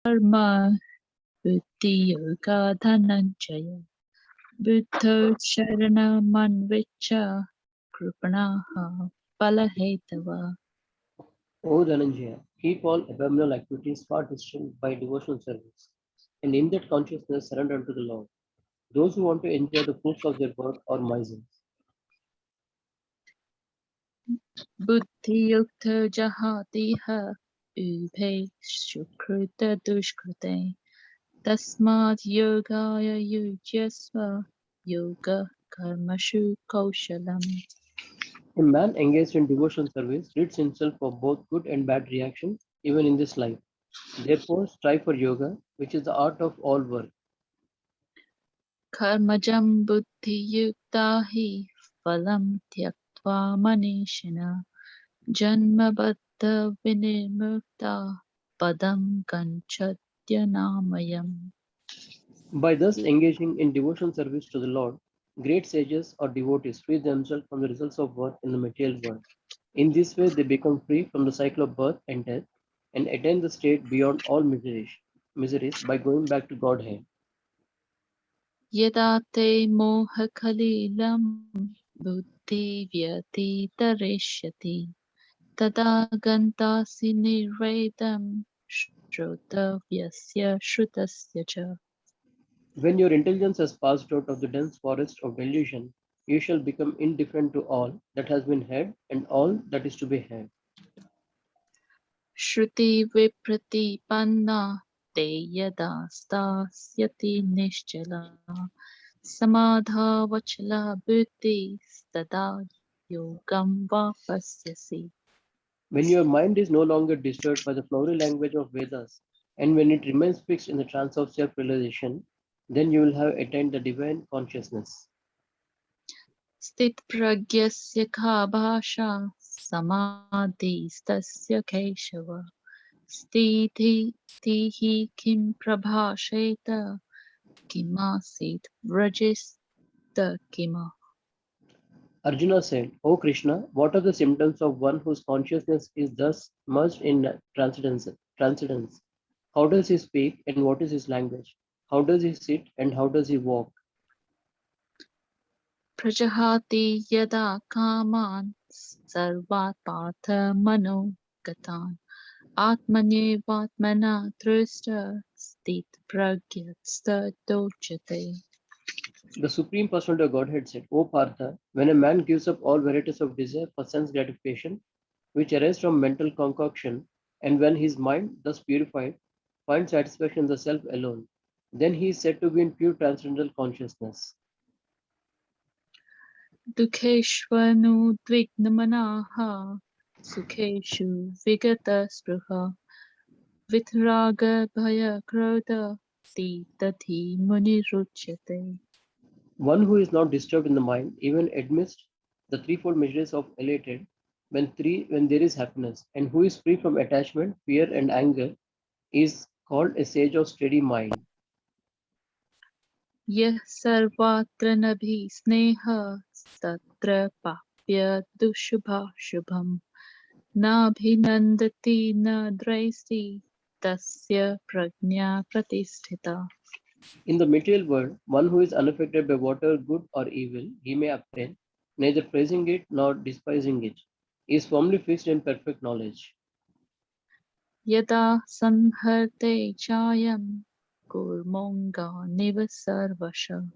Karma Buddhi Yoga Dhananjaya Buddho Sharanamanvicha Kripanaha Palahetava. O Dhananjaya, keep all abdominal activities far distant by devotional service, and in that consciousness surrender unto the Lord. Those who want to enjoy the fruits of their work are misers. Buddhi Yukta Jahatiha Ubhe Shukruta Dushkrute Tasmad Yogaya Yujyasva Yoga Karmashu Kaushalam. A man engaged in devotional service rids himself of both good and bad reactions, even in this life. Therefore, strive for yoga, which is the art of all work. Karmajam Buddhi Yuktahi Phalam Tyaktva Manishina Janma Baddha Vinimukta Padam Ganchatya Namayam. By thus engaging in devotional service to the Lord, great sages or devotees free themselves from the results of work in the material world. In this way, they become free from the cycle of birth and death and attain the state beyond all miseries by going back to Godhead. Yada te moha kalilam buddhi vyatitarishati tada gantasi nirvedam shrotavyasya shrutasya cha. When your intelligence has passed out of the dense forest of delusion, you shall become indifferent to all that has been had and all that is to be had. Shruti vipratipanna te yada stasyati nishchala samadha vachala buddhi stada yogam vapasyasi. When your mind is no longer disturbed by the flowery language of Vedas, and when it remains fixed in the trance of self realization, then you will have attained the divine consciousness. Sthit pragyasya ka bhasha samadhistasya keshava sthiti tihi kim prabhasheta kimasit vrajista kima. Arjuna said, O Krishna, what are the symptoms of one whose consciousness is thus merged in transcendence? How does he speak and what is his language? How does he sit and how does he walk? Prajahati yada kaman sarvat partha mano gatan atmanyevatmana drishta sthit pragyatsta dochate. The Supreme Personality of Godhead said, O Partha, when a man gives up all varieties of desire for sense gratification, which arise from mental concoction, and when his mind, thus purified, finds satisfaction in the self alone, then he is said to be in pure transcendental consciousness. Dukeshvanudvignamanaha Sukeshu Vigata Spruha Vitraga Bhaya Krodha Tati Muniruchyate. One who is not disturbed in the mind, even amidst the threefold measures of elated, when there is happiness, and who is free from attachment, fear, and anger, is called a sage of steady mind. Yah Sarvatra Nabhi Sneha Tatra Papya Dushubha Shubham Nabhinandati Nadraisi Tasya Prajna Pratisthita. In the material world, one who is unaffected by whatever good or evil he may obtain, neither praising it nor despising it, is firmly fixed in perfect knowledge. Yada Samharte Chayam Kurmonga Nivasarvasha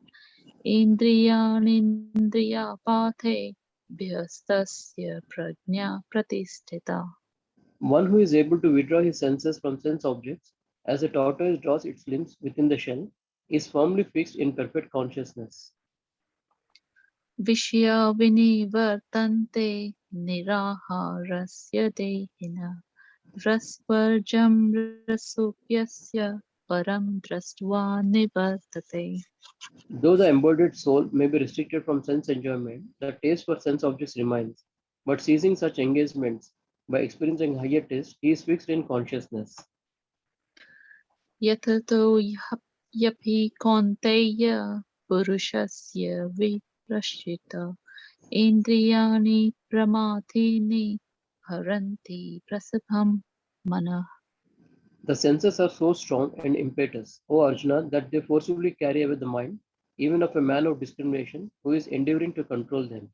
Indriyanindriya Pathe Vyastasya Prajna Pratisthita. One who is able to withdraw his senses from sense objects, as a tortoise draws its limbs within the shell, is firmly fixed in perfect consciousness. Vishya Vinivartante Niraharasya Dehina Rasvarjam Rasupyasya Param Drastva Nivartate. Though the embodied soul may be restricted from sense enjoyment, the taste for sense objects remains. But ceasing such engagements, by experiencing higher taste, he is fixed in consciousness. Yatato yapi konteya Purushasya Viprashita Indriyani Pramatini Haranti Prasabham Mana. The senses are so strong and impetuous, O Arjuna, that they forcibly carry away the mind, even of a man of discrimination who is endeavoring to control them.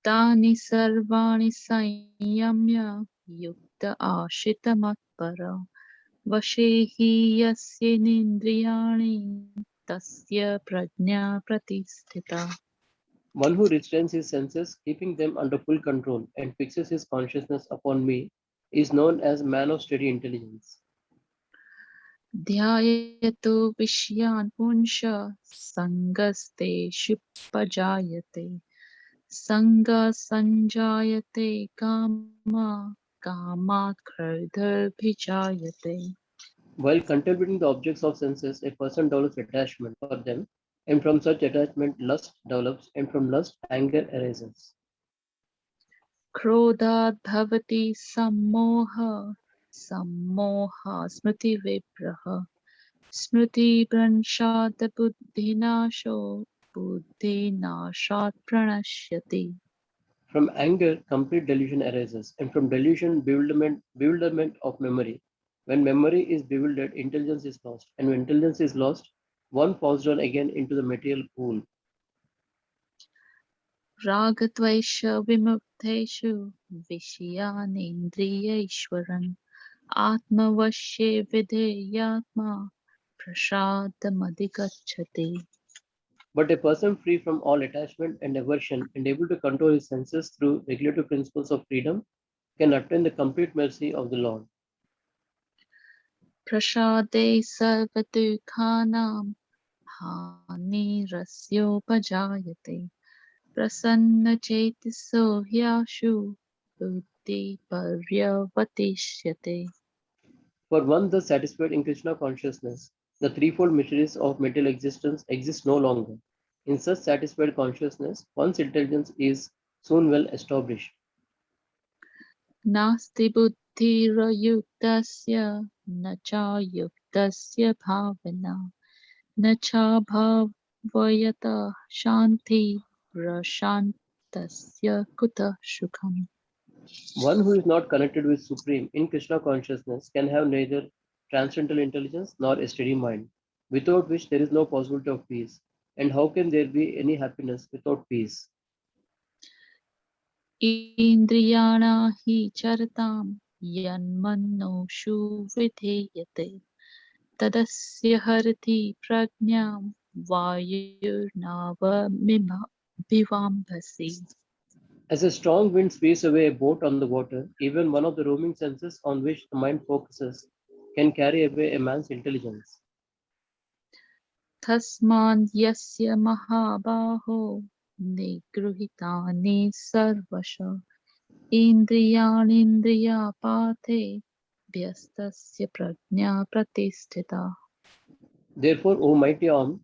तानि सर्वाणि संयम्य युक्त आशितमत्पर वशे हि यस्येन्द्रियाणि तस्य प्रज्ञा प्रतिष्ठिता. One who restrains his senses, keeping them under full control, and fixes his consciousness upon me, is known as man of steady intelligence. ध्यायतो विषयान् पुंश सङ्गस्तेषुपजायते सङ्गसञ्जायते कामात् क्रोधोऽभिजायते. While contemplating the objects of senses, a person develops attachment for them, and from such attachment, lust develops, and from lust, anger arises. क्रोधात् भवति सम्मोहः सम्मोहः स्मृतिविभ्रमः स्मृतिभ्रंशात् बुद्धिनाशो बुद्धिनाशात् प्रणश्यति. From anger, complete delusion arises, and from delusion, bewilderment of memory. When memory is bewildered, intelligence is lost, and when intelligence is lost, one falls down again into the material pool. रागद्वेष विमुक्तेषु विषयानीन्द्रियैश्वरन् आत्मवश्ये विधेयात्मा प्रसादमधिगच्छति. But a person free from all attachment and aversion and able to control his senses through regulative principles of freedom can attain the complete mercy of the Lord. Prasade सर्वदुःखानां हानिरस्योपजायते प्रसन्नचेतसो ह्याशु बुद्धिपर्यवतिष्यते. For one thus satisfied in Krishna consciousness, the threefold mysteries of material existence exist no longer. In such satisfied consciousness, one's intelligence is soon well established. नास्ति बुद्धिरयुक्तस्य न चायुक्तस्य भावना न चाभावयतः शान्तिरशान्तस्य कुतः सुखम्. One who is not connected with Supreme in Krishna consciousness can have neither transcendental intelligence nor a steady mind, without which there is no possibility of peace. And how can there be any happiness without peace? इन्द्रियाणा हि चरतां यन्मनोषु विधेयते तदस्य हरति प्रज्ञां वायुर्नावमिवाम्भसि. As a strong wind sweeps away a boat on the water, even one of the roaming senses on which the mind focuses can carry away a man's intelligence. तस्माद् यस्य महाबाहो निगृहीतानि सर्वशः इन्द्रियाणीन्द्रियापाते व्यस्तस्य प्रज्ञा प्रतिष्ठिता. Therefore, O mighty arm,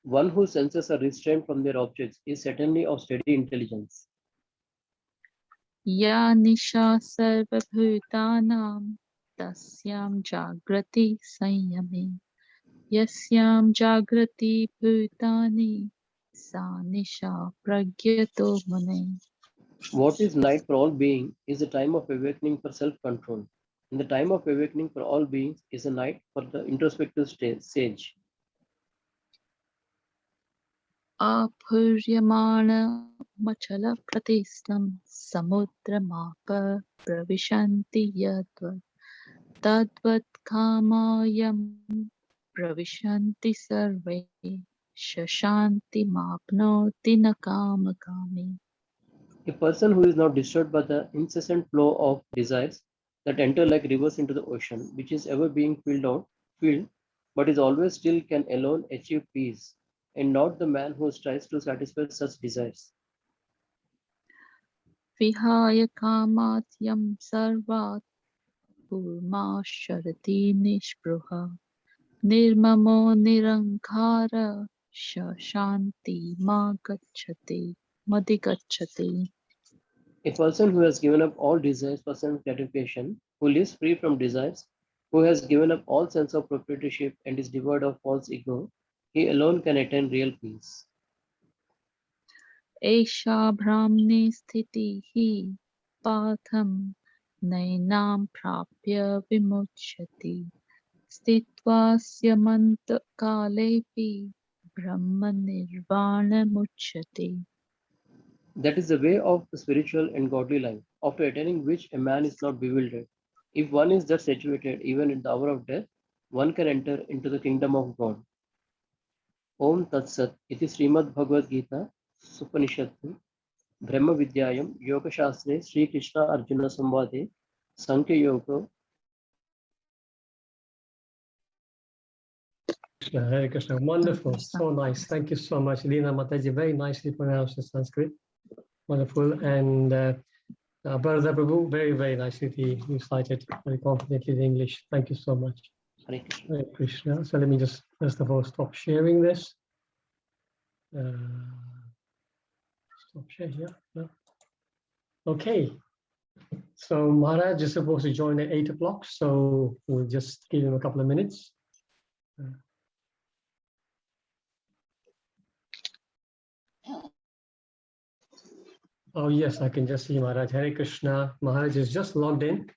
one whose senses are restrained from their objects is certainly of steady intelligence. या निशा सर्वभूतानां तस्यां जागृति संयमे यस्यां जागृति भूतानि सा निशा प्रज्ञतो मुने. What is night for all beings is a time of awakening for self control. And the time of awakening for all beings is a night for the introspective sage. आपूर्यमाणमचलप्रतिष्ठं समुद्रमाप प्रविशन्ति यद्वत् तद्वत् कामायं प्रविशन्ति सर्वे शशान्तिमाप्नोति न कामकामी. A person who is not disturbed by the incessant flow of desires that enter like rivers into the ocean, which is ever being filled, but is always still, can alone achieve peace, and not the man who strives to satisfy such desires. विहाय कामाद्यं सर्वात् पूर्माशरति निःस्पृहः निर्ममो निरङ्कार शान्तिमागच्छति. A person who has given up all desires for sense gratification, who lives free from desires, who has given up all sense of proprietorship and is devoid of false ego, he alone can attain real peace. एषा ब्राह्मी स्थितिः पार्थं नैनां प्राप्य विमुच्यति स्थित्वा स्यमन्तकालेऽपि ब्रह्मनिर्वाणमुच्यते. That is the way of the spiritual and godly life, after attaining which a man is not bewildered. If one is thus situated, even at the hour of death, one can enter into the kingdom of God. Om Tat Sat iti Srimad Bhagavad Gita Supanishaddu Brahma Vidyayam Yoga Shastre Sri Krishna Arjuna Samvade Sankhya Yoga. Hare Krishna, wonderful, so nice. Thank you so much, Leena Mataji. Very nicely pronounced in Sanskrit. Wonderful. And Brother Prabhu, very, very nicely recited very confidently in English. Thank you so much. Hare Krishna. Hare Krishna. So let me just first of all stop sharing this. Stop share here. No. Okay. So Maharaj is supposed to join at 8 o'clock, so we'll just give him a couple of minutes. Oh yes, I can just see Maharaj. Hare Krishna. Maharaj is just logged in.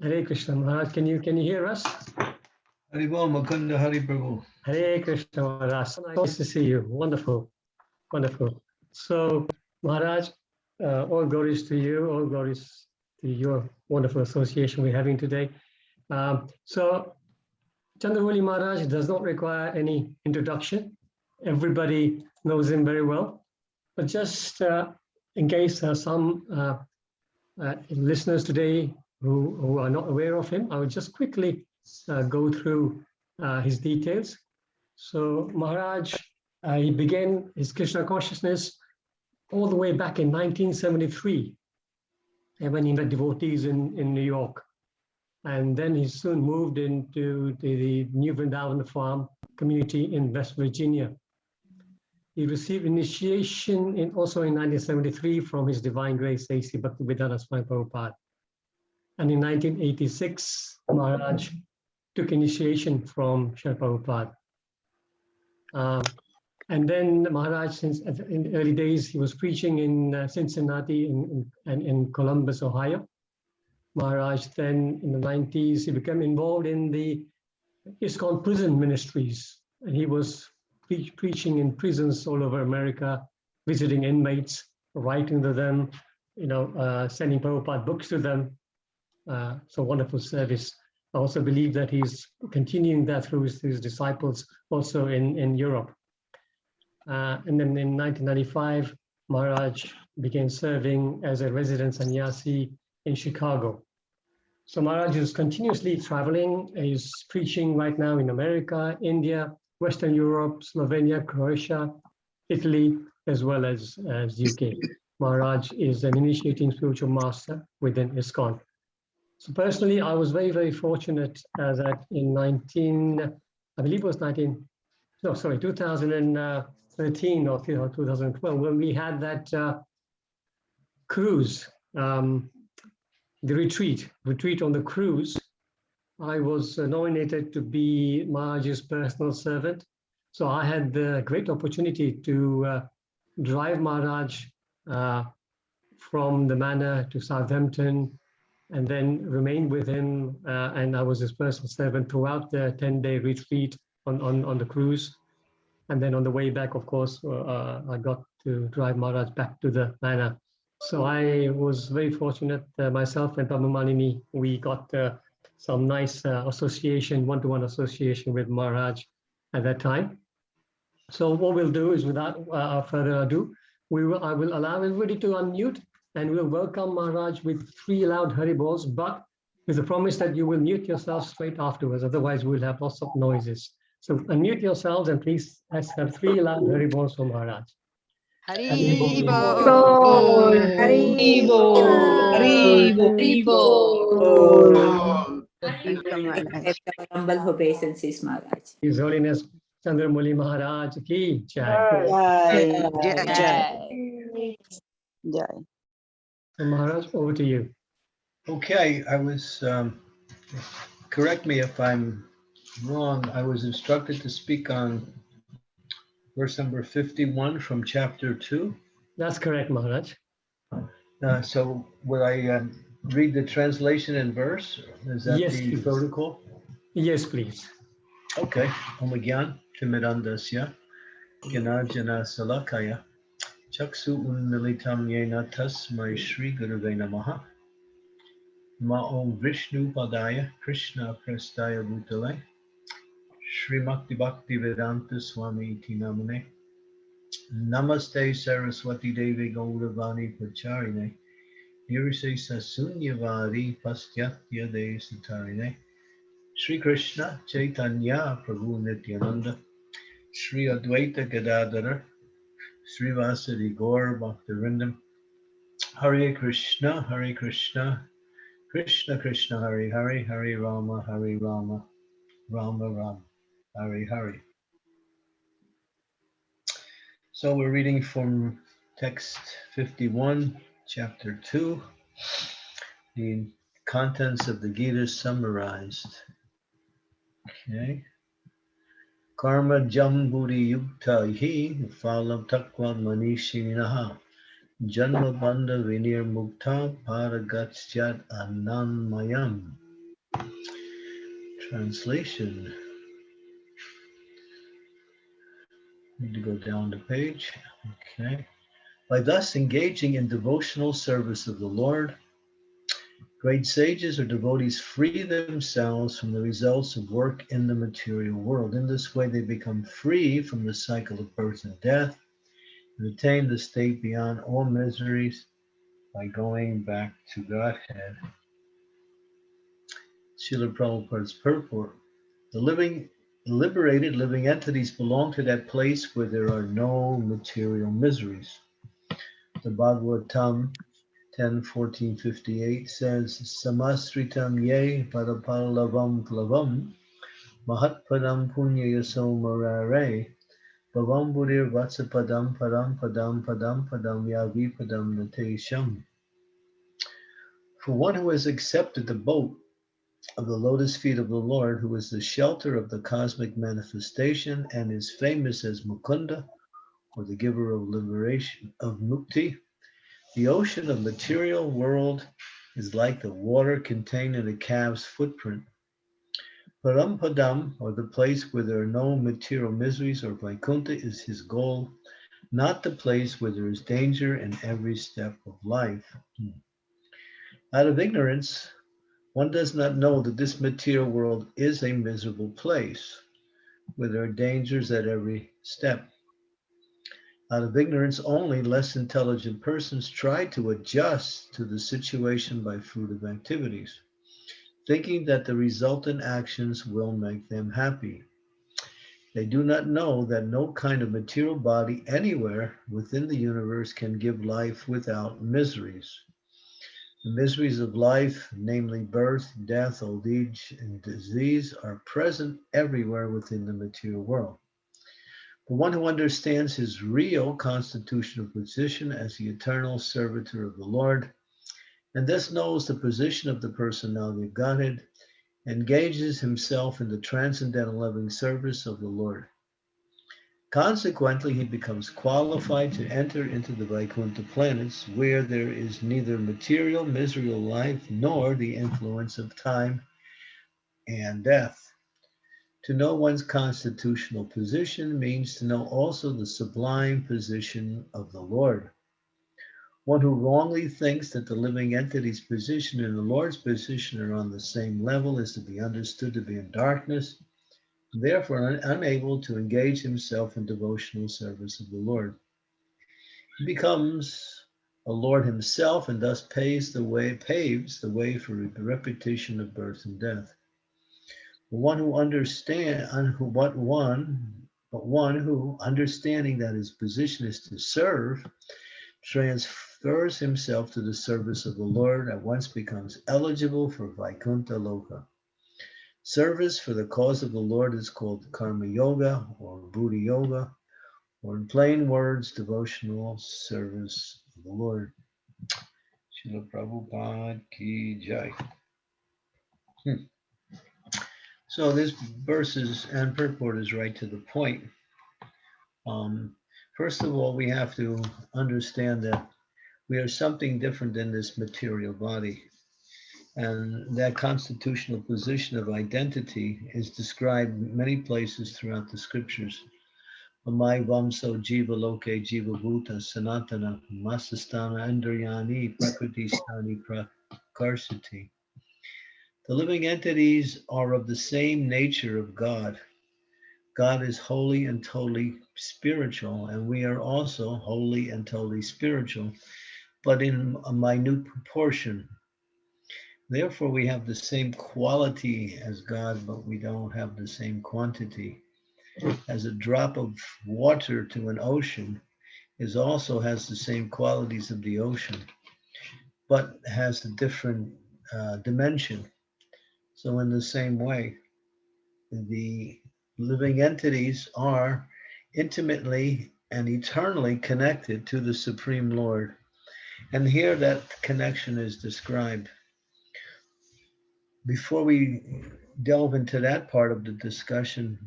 Hare Krishna. Maharaj, can you hear us? Haribol Mukunda Hari Prabhu. Hare Krishna Maharaj. So nice to see you. Wonderful. Wonderful. So Maharaj, all glories to you, all glories to your wonderful association we're having today. So Candramauli Maharaj does not require any introduction. Everybody knows him very well. But just in case some listeners today who are not aware of him, I will just quickly go through his details. So Maharaj, he began his Krishna consciousness all the way back in 1973, when he met devotees in New York. And then he soon moved into the New Vrindavan farm community in West Virginia. He received initiation also in 1973 from His Divine Grace A.C. Bhaktivedanta Swami Prabhupada. And in 1986, Maharaj took initiation from Srila Prabhupada. And then Maharaj, since in the early days, he was preaching in Cincinnati and in Columbus, Ohio. Maharaj then in the 90s, he became involved in the ISKCON prison ministries. And he was preaching in prisons all over America, visiting inmates, writing to them, sending Prabhupada books to them. So wonderful service. I also believe that he's continuing that through his disciples also in Europe. And then in 1995, Maharaj began serving as a resident sannyasi in Chicago. So Maharaj is continuously traveling. He's preaching right now in America, India, Western Europe, Slovenia, Croatia, Italy, as well as UK. Maharaj is an initiating spiritual master within ISKCON. So personally, I was very, very fortunate that in 2013 or 2012, when we had that cruise, the retreat on the cruise, I was nominated to be Maharaj's personal servant. So I had the great opportunity to drive Maharaj from the manor to Southampton, and then remain with him. And I was his personal servant throughout the 10-day retreat on the cruise. And then on the way back, of course, I got to drive Maharaj back to the manor. So I was very fortunate, myself and Padma we got some nice association, one-to-one association with Maharaj at that time. So what we'll do is, without further ado, I will allow everybody to unmute, and we'll welcome Maharaj with 3 loud Haribols, but with the promise that you will mute yourself straight afterwards, otherwise we'll have lots of noises. So unmute yourselves and please let's have 3 loud Haribols for Maharaj. Haribol. Welcome, Maharaj. Humble obeisances, Maharaj. His Holiness Candramauli Maharaj ki jai. Jai. So Maharaj, over to you. Okay, I was, correct me if I'm wrong, I was instructed to speak on verse number 51 from chapter 2. That's correct, Maharaj. So would I read the translation in verse? Is that Yes, the please. protocol? Yes, please. Okay. Omagyan Timirandasya Gyanajana Salakaya Chaksu Unmilitam Yena Tasmai Shri Gurave Namaha Ma'om Vishnu Padaya Krishna Prestaya Bhutale Srimakti Bhakti Vedanta Swami Iti Namane Namaste Saraswati Devi Gauravani Pacharine Nirse Sasunyavadi Pastyatya De Satarine Shri Krishna Chaitanya Prabhu Nityananda Shri Advaita Gadadhara Sri Vasadi Gaur Bhaktivinoda Hare Krishna Krishna Krishna Hare Hare Hare Rama Rama Rama Hare Hare. So we're reading from text 51, chapter 2, the contents of the Gita summarized. Okay. Karma Jambudi Yukta Hi Phalam Takva Manishinaha Janma Bandha Vinir Mukta Paragatyat Ananmayam. Translation. Need to go down the page. Okay. By thus engaging in devotional service of the Lord, great sages or devotees free themselves from the results of work in the material world. In this way, they become free from the cycle of birth and death and attain the state beyond all miseries by going back to Godhead. Srila Prabhupada's purport. The liberated living entities belong to that place where there are no material miseries. The Bhagavatam 10:14-58 says, Samasritam ye padapalavam plavam mahatpadam punya yaso marare bhavam budir vatsapadam padam padam padam padam yavi padam natesham. For one who has accepted the boat of the lotus feet of the Lord, who is the shelter of the cosmic manifestation and is famous as Mukunda, or the giver of liberation, of mukti, the ocean of material world is like the water contained in a calf's footprint. Parampadam, or the place where there are no material miseries, or Vaikuntha, is his goal, not the place where there is danger in every step of life. Out of ignorance, one does not know that this material world is a miserable place, where there are dangers at every step. Out of ignorance only, less intelligent persons try to adjust to the situation by fruitive activities, thinking that the resultant actions will make them happy. They do not know that no kind of material body anywhere within the universe can give life without miseries. The miseries of life, namely birth, death, old age, and disease, are present everywhere within the material world. The one who understands his real constitutional position as the eternal servitor of the Lord, and thus knows the position of the personality of Godhead, engages himself in the transcendental loving service of the Lord. Consequently, he becomes qualified to enter into the Vaikuntha planets, where there is neither material, miserable life, nor the influence of time and death. To know one's constitutional position means to know also the sublime position of the Lord. One who wrongly thinks that the living entity's position and the Lord's position are on the same level is to be understood to be in darkness, therefore unable to engage himself in devotional service of the Lord. He becomes a Lord himself and thus paves the way for the repetition of birth and death. One who understanding that his position is to serve, transfers himself to the service of the Lord, at once becomes eligible for Vaikuntha Loka. Service for the cause of the Lord is called Karma Yoga or Buddha Yoga, or in plain words, devotional service of the Lord. Srila Prabhupada Ki Jai. So this verses and purport is right to the point. First of all, we have to understand that we are something different than this material body. And that constitutional position of identity is described many places throughout the scriptures. Amai vamso jiva loke jiva bhuta sanatana masastana andriyani prakriti stani prakarsati. The living entities are of the same nature of God. God is holy and totally spiritual, and we are also holy and totally spiritual, but in a minute proportion. Therefore, we have the same quality as God, but we don't have the same quantity. As a drop of water to an ocean is also has the same qualities of the ocean, but has a different dimension. So, in the same way, the living entities are intimately and eternally connected to the Supreme Lord. And here that connection is described. Before we delve into that part of the discussion,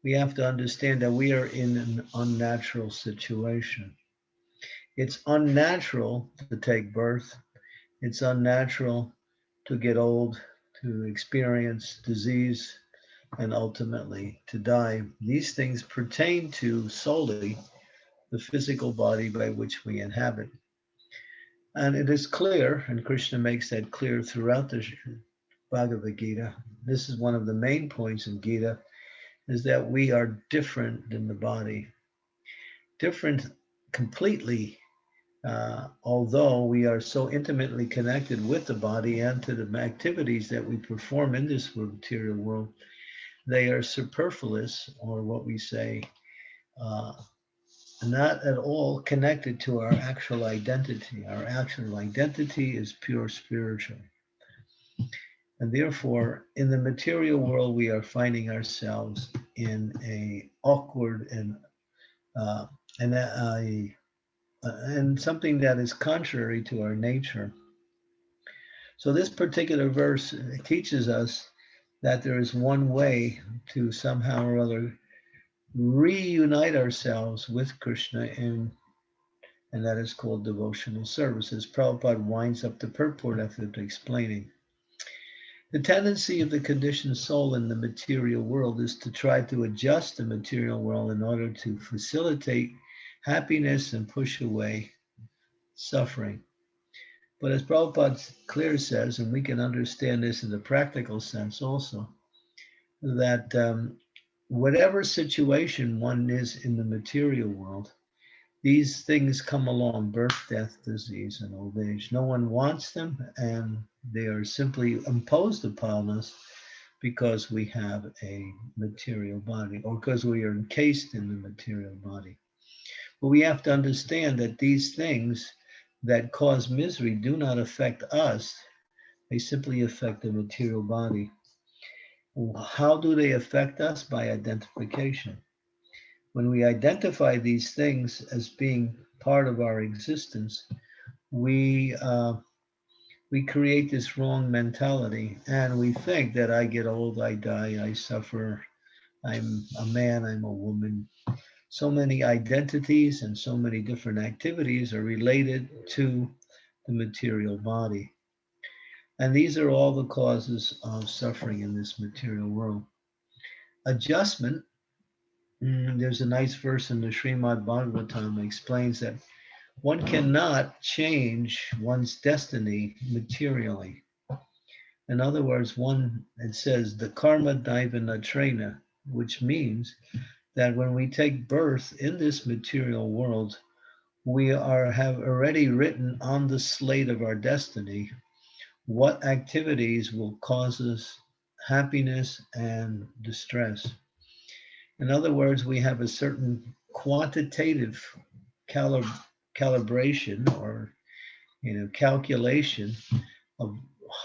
we have to understand that we are in an unnatural situation. It's unnatural to take birth. It's unnatural to get old, to experience disease, and ultimately to die. These things pertain to solely the physical body by which we inhabit. And it is clear, and Krishna makes that clear throughout the Bhagavad Gita. This is one of the main points in Gita, is that we are different than the body. Different completely, although we are so intimately connected with the body and to the activities that we perform in this material world, they are superfluous, or what we say, uh, not at all connected to our actual identity. Our actual identity is pure spiritual. And therefore, in the material world, we are finding ourselves in a awkward uh, and and something that is contrary to our nature. So this particular verse teaches us that there is one way to somehow or other reunite ourselves with Krishna, and that is called devotional service. As Prabhupada winds up the purport after explaining. The tendency of the conditioned soul in the material world is to try to adjust the material world in order to facilitate happiness and push away suffering. But as Prabhupada clearly says, and we can understand this in the practical sense also, that whatever situation one is in the material world, these things come along: birth, death, disease, and old age. No one wants them, and they are simply imposed upon us because we have a material body, or because we are encased in the material body. But we have to understand that these things that cause misery do not affect us, they simply affect the material body. How do they affect us? By identification. When we identify these things as being part of our existence, we create this wrong mentality, and we think that I get old, I die, I suffer, I'm a man, I'm a woman. So many identities and so many different activities are related to the material body. And these are all the causes of suffering in this material world. Adjustment, there's a nice verse in the Srimad Bhagavatam that explains that one cannot change one's destiny materially. In other words, it says the karma daivana trena, which means that when we take birth in this material world, we have already written on the slate of our destiny what activities will cause us happiness and distress. In other words, we have a certain quantitative calibration, or calculation of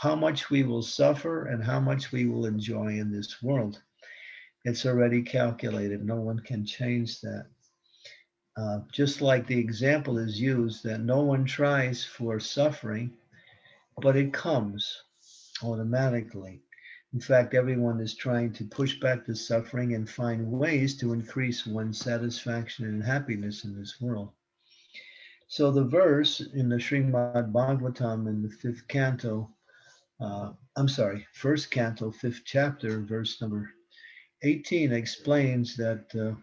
how much we will suffer and how much we will enjoy in this world. It's already calculated. No one can change that. Just like the example is used that no one tries for suffering, but it comes automatically. In fact, everyone is trying to push back the suffering and find ways to increase one's satisfaction and happiness in this world. So the verse in the Srimad Bhagavatam in the fifth canto, first canto, fifth chapter, verse number 18 explains that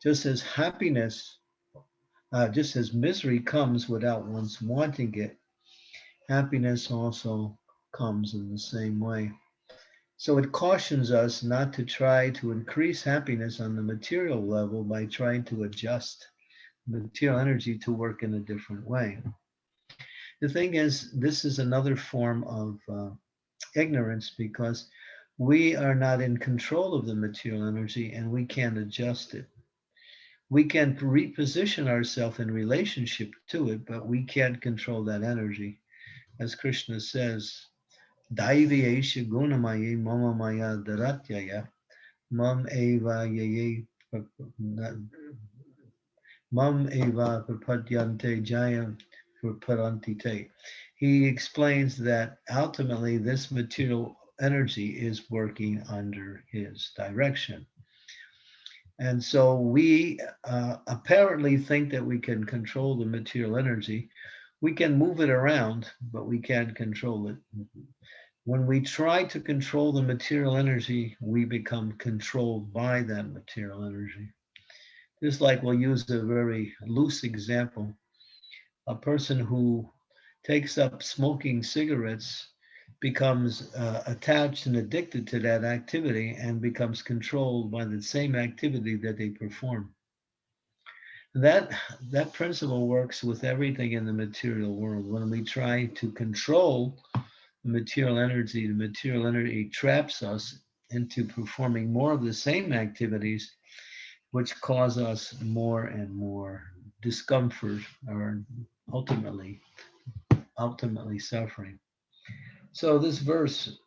just as just as misery comes without one's wanting it, happiness also comes in the same way. So it cautions us not to try to increase happiness on the material level by trying to adjust material energy to work in a different way. The thing is, this is another form of ignorance because we are not in control of the material energy and we can't adjust it. We can reposition ourselves in relationship to it, but we can't control that energy. As Krishna says, Daivi Esha Gunamaye Mama Maya Daratyaya Mam Eva Yaye Mam Eva Prapadyante Jayam Parantite. He explains that ultimately this material energy is working under his direction. And so we apparently think that we can control the material energy. We can move it around, but we can't control it. When we try to control the material energy, we become controlled by that material energy. Just like we'll use a very loose example, a person who takes up smoking cigarettes becomes attached and addicted to that activity and becomes controlled by the same activity that they perform. That that principle works with everything in the material world. When we try to control the material energy traps us into performing more of the same activities, which cause us more and more discomfort or ultimately suffering. So this verse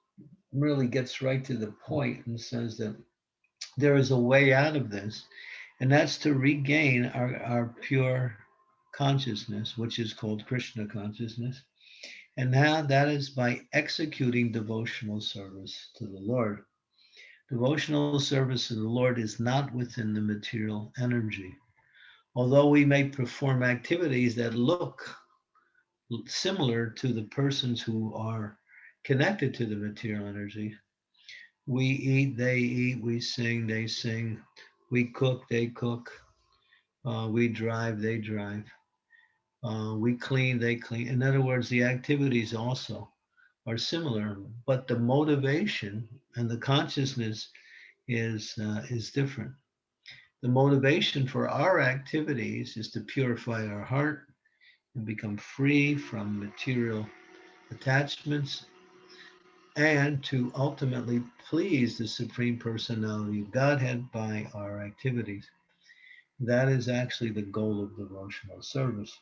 really gets right to the point and says that there is a way out of this, and that's to regain our pure consciousness, which is called Krishna consciousness. And now that is by executing devotional service to the Lord. Devotional service to the Lord is not within the material energy. Although we may perform activities that look similar to the persons who are connected to the material energy, we eat, they eat, we sing, they sing, we cook, they cook, we drive, they drive, we clean, they clean. In other words, the activities also are similar, but the motivation and the consciousness is different. The motivation for our activities is to purify our heart and become free from material attachments and to ultimately please the Supreme Personality of Godhead by our activities. That is actually the goal of devotional service.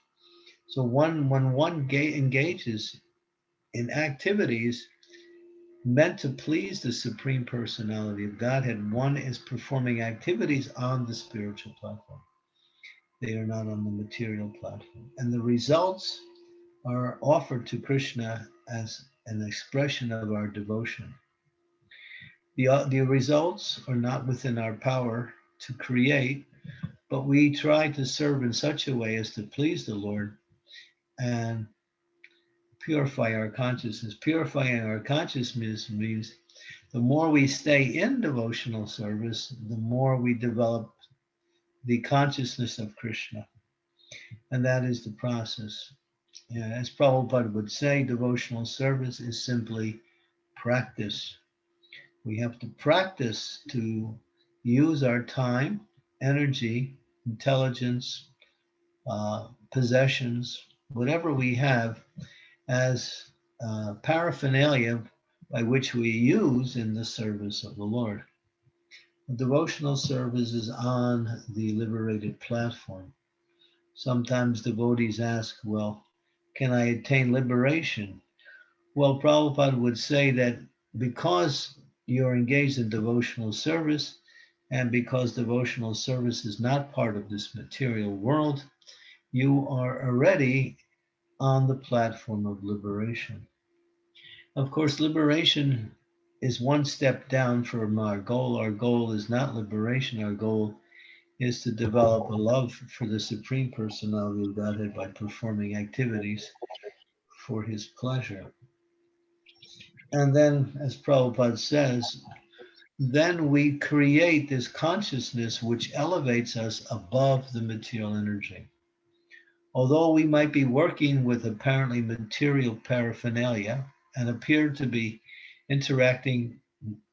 So when one engages in activities meant to please the Supreme Personality of Godhead, one is performing activities on the spiritual platform. They are not on the material platform. And the results are offered to Krishna as an expression of our devotion. The results are not within our power to create, but we try to serve in such a way as to please the Lord and purify our consciousness. Purifying our consciousness means the more we stay in devotional service, the more we develop the consciousness of Krishna. And that is the process. As Prabhupada would say, devotional service is simply practice. We have to practice to use our time, energy, intelligence, possessions, whatever we have as paraphernalia by which we use in the service of the Lord. Devotional service is on the liberated platform. Sometimes devotees ask, well, can I attain liberation? Well, Prabhupada would say that because you're engaged in devotional service and because devotional service is not part of this material world, you are already on the platform of liberation. Of course, liberation is one step down from our goal. Our goal is not liberation. Our goal is to develop a love for the Supreme Personality of Godhead by performing activities for his pleasure. And then, as Prabhupada says, then we create this consciousness which elevates us above the material energy. Although we might be working with apparently material paraphernalia and appear to be interacting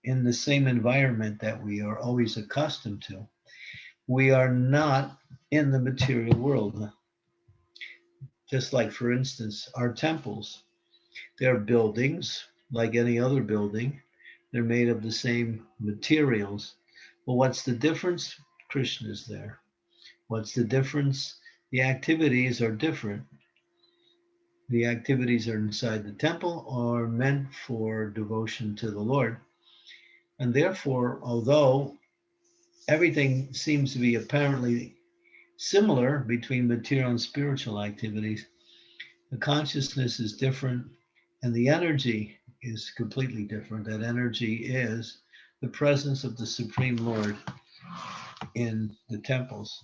in the same environment that we are always accustomed to, we are not in the material world. Just like, for instance, our temples, they're buildings like any other building. They're made of the same materials. Well, what's the difference? Krishna is there. What's the difference? The activities are different. The activities are inside the temple are meant for devotion to the Lord. And therefore, although everything seems to be apparently similar between material and spiritual activities, the consciousness is different and the energy is completely different. That energy is the presence of the Supreme Lord in the temples.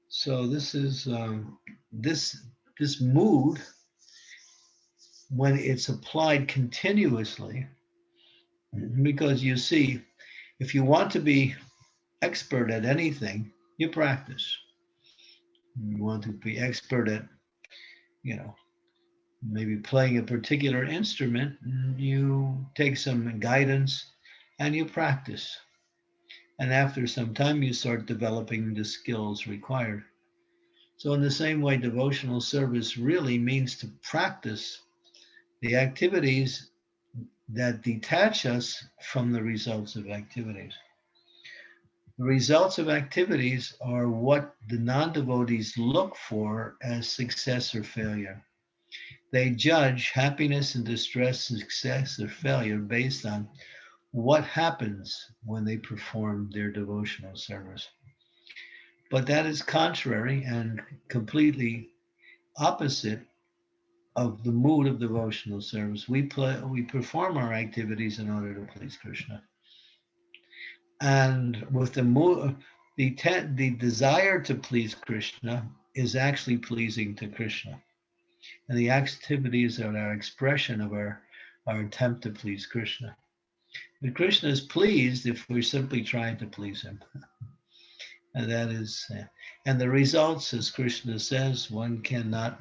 So this is this mood, when it's applied continuously, because you see, if you want to be expert at anything, you practice. You want to be expert at, maybe playing a particular instrument, you take some guidance and you practice. And after some time, you start developing the skills required. So in the same way, devotional service really means to practice the activities that detach us from the results of activities. The results of activities are what the non-devotees look for as success or failure. They judge happiness and distress, success or failure based on what happens when they perform their devotional service. But that is contrary and completely opposite of the mood of devotional service. We perform our activities in order to please Krishna. And with the mood, the desire to please Krishna is actually pleasing to Krishna. And the activities are our expression of our attempt to please Krishna. But Krishna is pleased if we're simply trying to please him. And that is, and the results, as Krishna says, one cannot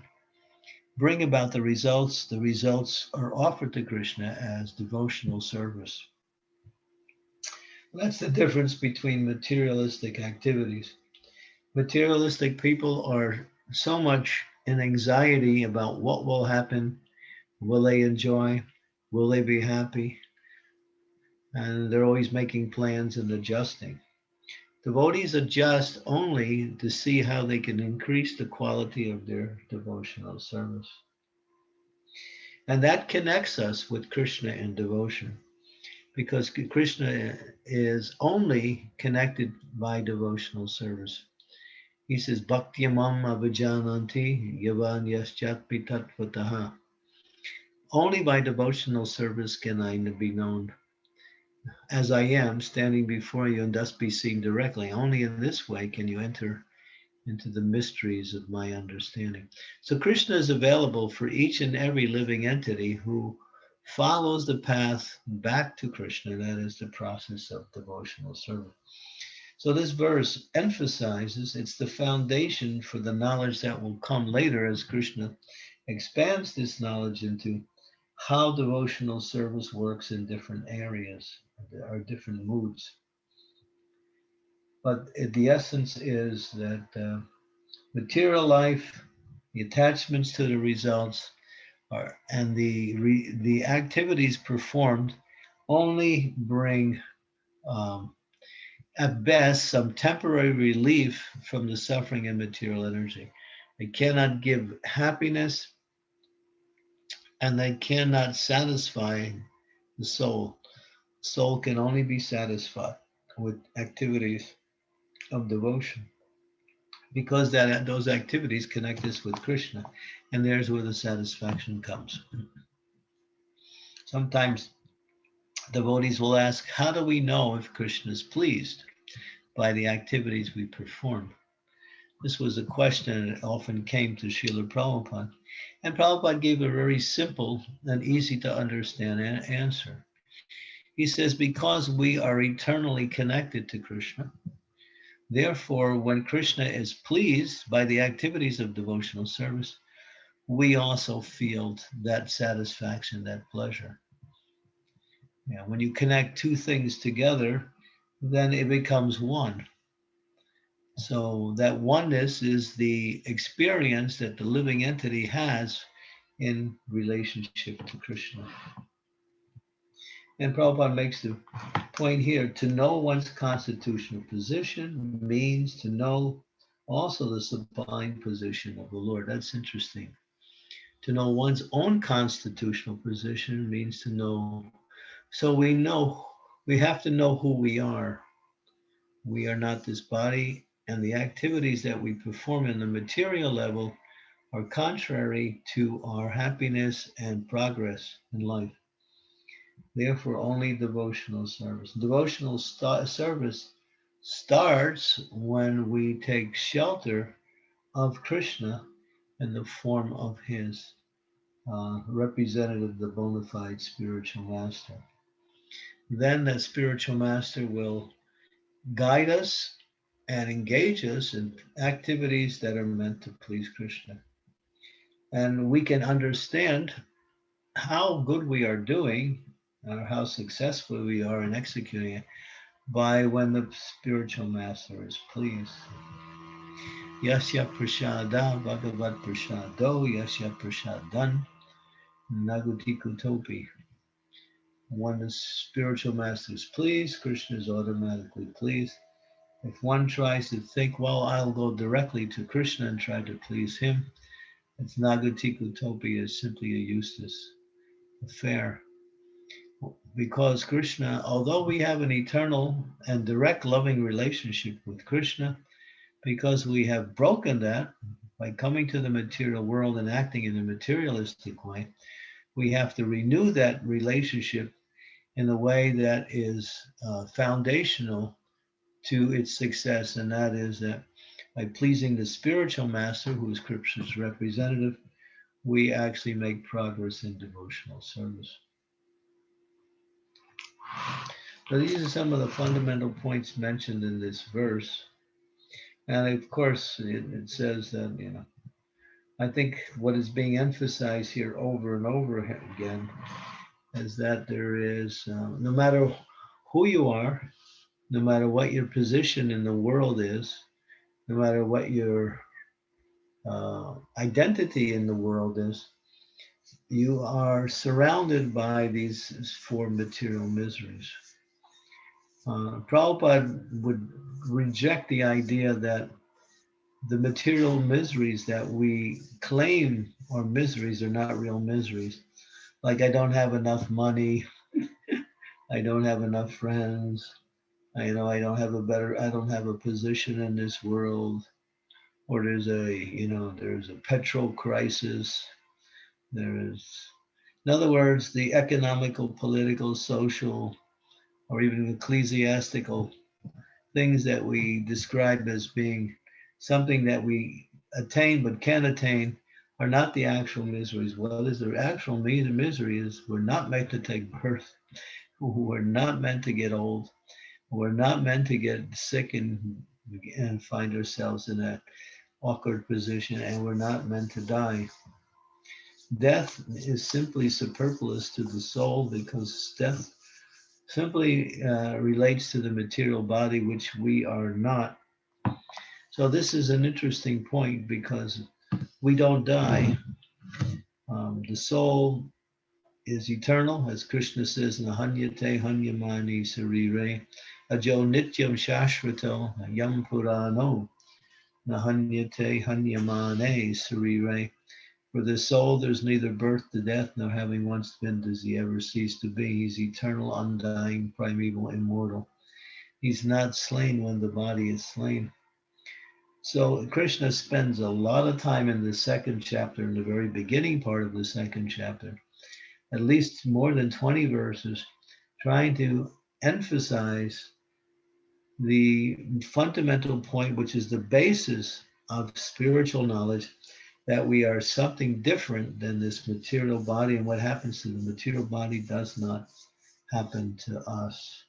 bring about the results. The results are offered to Krishna as devotional service. That's the difference between materialistic activities. Materialistic people are so much in anxiety about what will happen, will they enjoy, will they be happy, and they're always making plans and adjusting. Devotees adjust only to see how they can increase the quality of their devotional service. And that connects us with Krishna in devotion, because Krishna is only connected by devotional service. He says, Bhaktyamam avajananti yavan yaschat pitattvataha. Only by devotional service can I be known as I am, standing before you, and thus be seen directly. Only in this way can you enter into the mysteries of my understanding. So Krishna is available for each and every living entity who follows the path back to Krishna. That is the process of devotional service. So this verse emphasizes it's the foundation for the knowledge that will come later as Krishna expands this knowledge into how devotional service works in different areas. There are different moods. But the essence is that material life, the attachments to the results, and the activities performed only bring, at best, some temporary relief from the suffering and material energy. They cannot give happiness, and they cannot satisfy the soul. Soul can only be satisfied with activities of devotion, because those activities connect us with Krishna, and there's where the satisfaction comes. Sometimes Devotees will ask, how do we know if Krishna is pleased by the activities we perform? This was a question that often came to Srila Prabhupada. And Prabhupada gave a very simple and easy to understand answer. He says, because we are eternally connected to Krishna, therefore, when Krishna is pleased by the activities of devotional service, we also feel that satisfaction, that pleasure. Yeah, when you connect two things together, then it becomes one. So that oneness is the experience that the living entity has in relationship to Krishna. And Prabhupada makes the point here, to know one's constitutional position means to know also the sublime position of the Lord. That's interesting. To know one's own constitutional position means to know. So we have to know who we are. We are not this body, and the activities that we perform in the material level are contrary to our happiness and progress in life. Therefore, only devotional service. Devotional service starts when we take shelter of Krishna in the form of his representative, the bona fide spiritual master. Then that spiritual master will guide us and engage us in activities that are meant to please Krishna. And we can understand how good we are doing or how successful we are in executing it by when the spiritual master is pleased. Yasya prasada bhagavat prasado yasya prasadan naguti kutopi. When the spiritual master is pleased, Krishna is automatically pleased. If one tries to think, well, I'll go directly to Krishna and try to please him, it's Nagatikutopia, is simply a useless affair. Because Krishna, although we have an eternal and direct loving relationship with Krishna, because we have broken that by coming to the material world and acting in a materialistic way, we have to renew that relationship in a way that is foundational to its success, and that is that by pleasing the spiritual master, who is Krishna's representative, we actually make progress in devotional service. So these are some of the fundamental points mentioned in this verse. And of course, it says that, I think what is being emphasized here over and over again is that there is, no matter who you are, no matter what your position in the world is, no matter what your identity in the world is, you are surrounded by these four material miseries. Prabhupada would reject the idea that the material miseries that we claim are miseries are not real miseries. Like, I don't have enough money, I don't have enough friends, I don't have a position in this world, or there's a petrol crisis. In other words, the economical, political, social, or even ecclesiastical things that we describe as being something that we attain but can't attain are not the actual miseries. What is the actual misery is we're not meant to take birth. We're not meant to get old. We're not meant to get sick and find ourselves in that awkward position, and we're not meant to die. Death is simply superfluous to the soul because death simply relates to the material body, which we are not. So this is an interesting point because we don't die. The soul is eternal, as Krishna says, Nahanyate hanyamani sarire, ajo nityam shashvato yam purano, Nahanyate hanyamane sarire. For the soul, there's neither birth to death, nor having once been does he ever cease to be. He's eternal, undying, primeval, immortal. He's not slain when the body is slain. So Krishna spends a lot of time in the second chapter, in the very beginning part of the second chapter, at least more than 20 verses, trying to emphasize the fundamental point, which is the basis of spiritual knowledge, that we are something different than this material body, and what happens to the material body does not happen to us.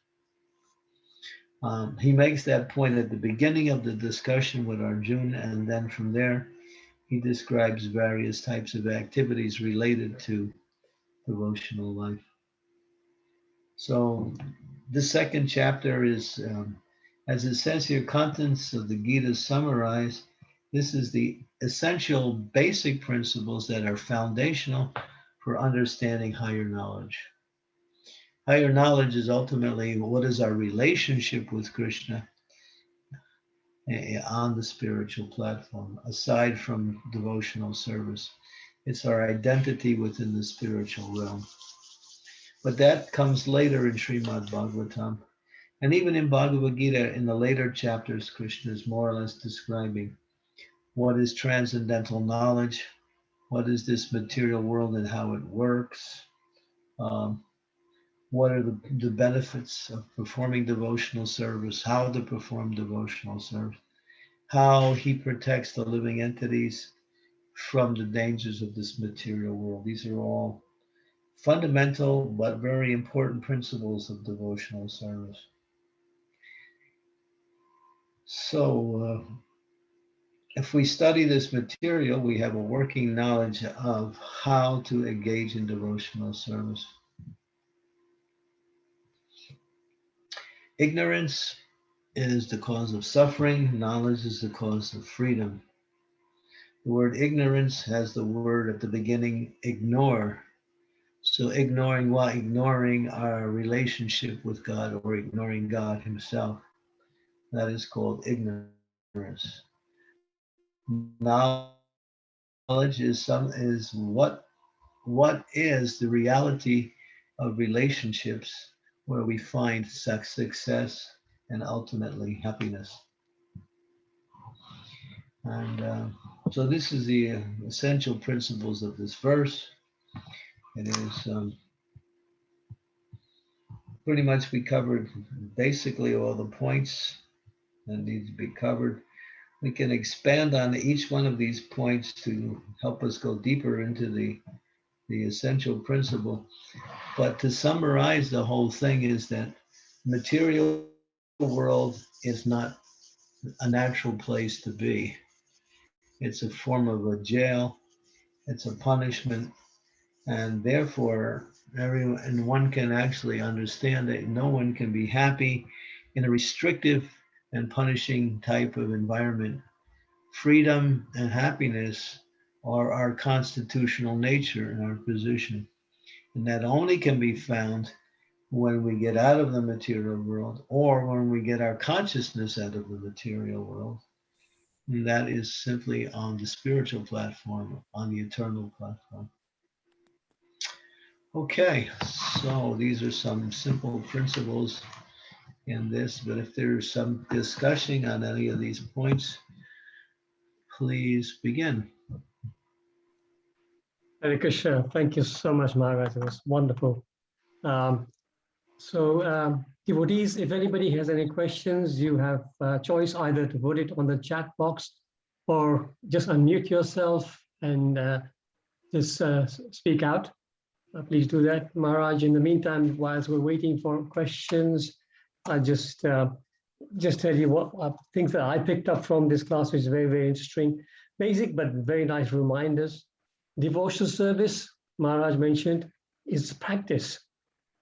He makes that point at the beginning of the discussion with Arjuna, and then from there, he describes various types of activities related to devotional life. So, the second chapter is, as it says here, contents of the Gita summarized. This is the essential basic principles that are foundational for understanding higher knowledge. Higher knowledge is ultimately what is our relationship with Krishna on the spiritual platform, aside from devotional service. It's our identity within the spiritual realm. But that comes later in Srimad Bhagavatam. And even in Bhagavad Gita, in the later chapters, Krishna is more or less describing what is transcendental knowledge, what is this material world and how it works, what are the benefits of performing devotional service, how to perform devotional service, how he protects the living entities from the dangers of this material world. These are all fundamental but very important principles of devotional service. So, if we study this material, we have a working knowledge of how to engage in devotional service. Ignorance is the cause of suffering. Knowledge is the cause of freedom. The word ignorance has the word at the beginning, ignore. So ignoring what? Ignoring our relationship with God or ignoring God himself. That is called ignorance. Knowledge is what is the reality of relationships where we find success and ultimately happiness. And so this is the essential principles of this verse. It is pretty much we covered basically all the points that need to be covered. We can expand on each one of these points to help us go deeper into the essential principle. But to summarize the whole thing is that material world is not a natural place to be. It's a form of a jail. It's a punishment. And therefore, one can actually understand that no one can be happy in a restrictive and punishing type of environment. Freedom and happiness are our constitutional nature and our position. And that only can be found when we get out of the material world or when we get our consciousness out of the material world. And that is simply on the spiritual platform, on the eternal platform. Okay, so these are some simple principles in this, but if there's some discussion on any of these points, please begin. Hare Krishna. Thank you so much, Maharaj. It was wonderful. Devotees, if anybody has any questions, you have a choice either to put it on the chat box or just unmute yourself and just speak out. Please do that, Maharaj. In the meantime, whilst we're waiting for questions, I just tell you what things that I picked up from this class, which is very, very interesting. Basic, but very nice reminders. Devotional service, Maharaj mentioned, is practice.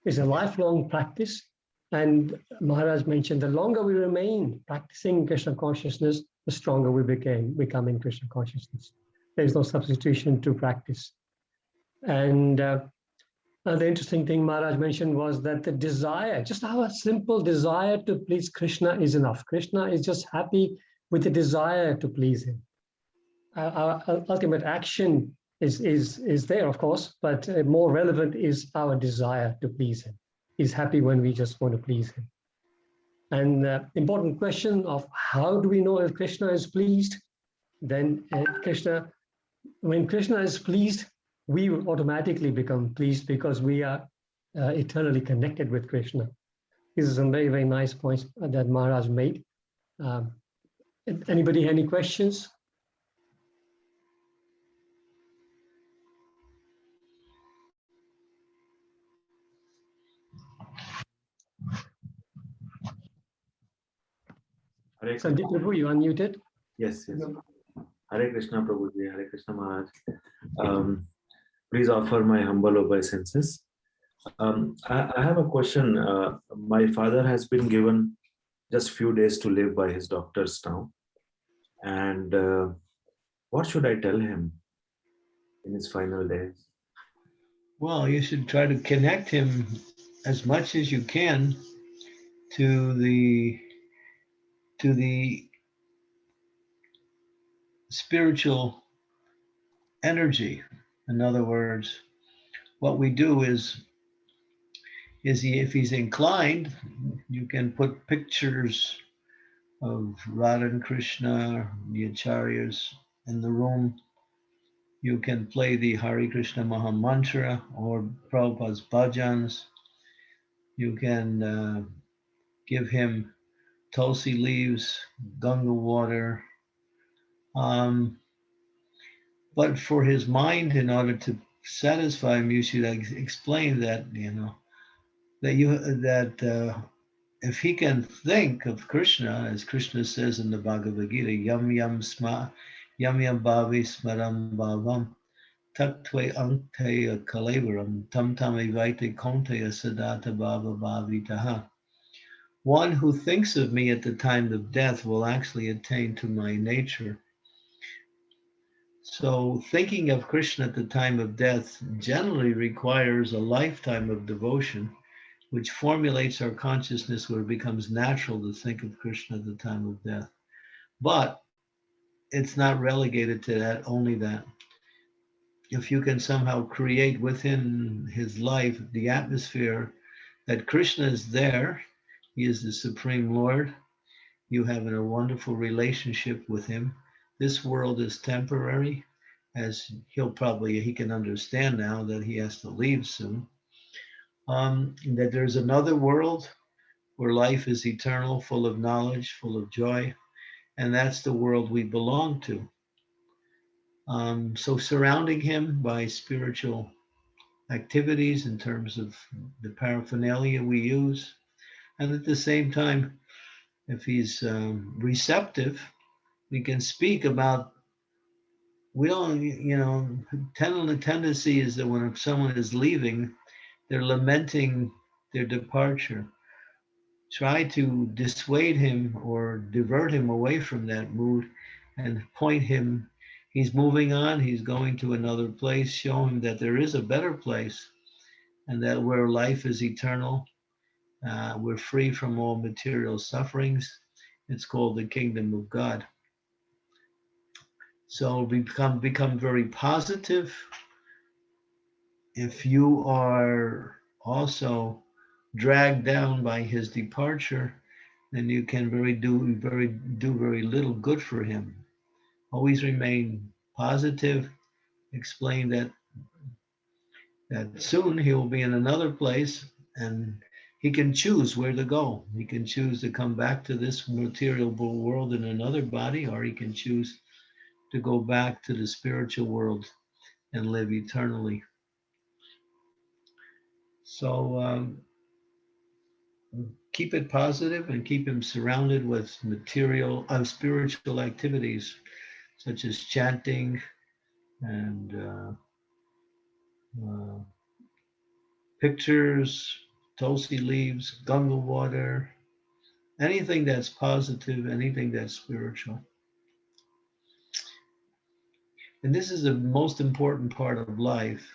It's a lifelong practice. And Maharaj mentioned the longer we remain practicing Krishna consciousness, the stronger we become in Krishna consciousness. There's no substitution to practice. And the interesting thing Maharaj mentioned was that the desire, just our simple desire to please Krishna is enough. Krishna is just happy with the desire to please him. Our ultimate action is there, of course, but more relevant is our desire to please him. He's happy when we just want to please him. And the important question of how do we know if Krishna is pleased? Then when Krishna is pleased, we will automatically become pleased because we are eternally connected with Krishna. These are some very, very nice points that Maharaj made. Anybody any questions? Sandeep Prabhu, you unmuted? Yes, yes. Hare Krishna Prabhuji, Hare Krishna Maharaj. Please offer my humble obeisances. I have a question. My father has been given just few days to live by his doctors now. And what should I tell him in his final days? Well, you should try to connect him as much as you can to the spiritual energy. In other words, what we do is if he's inclined, you can put pictures of Radha and Krishna, the acharyas in the room. You can play the Hare Krishna Maha Mantra or Prabhupada's bhajans. You can give him tulsi leaves, Ganga water. But for his mind, in order to satisfy him, you should explain that if he can think of Krishna, as Krishna says in the Bhagavad Gita, yam yam bhavi smaram bhavam tattve ankteya kalevaram tam tam evaite konteya sadata bhava bhavitaha. One who thinks of me at the time of death will actually attain to my nature. So thinking of Krishna at the time of death generally requires a lifetime of devotion, which formulates our consciousness where it becomes natural to think of Krishna at the time of death. But it's not relegated to that, only that. If you can somehow create within his life the atmosphere that Krishna is there, he is the Supreme Lord, you have a wonderful relationship with him. This world is temporary, as he can understand now that he has to leave soon. That there's another world where life is eternal, full of knowledge, full of joy, and that's the world we belong to. So surrounding him by spiritual activities in terms of the paraphernalia we use, and at the same time, if he's receptive, we can speak about. We don't, the tendency is that when someone is leaving, they're lamenting their departure. Try to dissuade him or divert him away from that mood and point him. He's moving on, he's going to another place, show him that there is a better place and that where life is eternal, we're free from all material sufferings. It's called the kingdom of God. So become very positive. If you are also dragged down by his departure, then you can do very little good for him. Always remain positive. Explain that soon he will be in another place, and he can choose where to go. He can choose to come back to this material world in another body, or he can choose to go back to the spiritual world and live eternally. So keep it positive and keep him surrounded with spiritual activities such as chanting and pictures, tulsi leaves, Ganga water, anything that's positive, anything that's spiritual. And this is the most important part of life.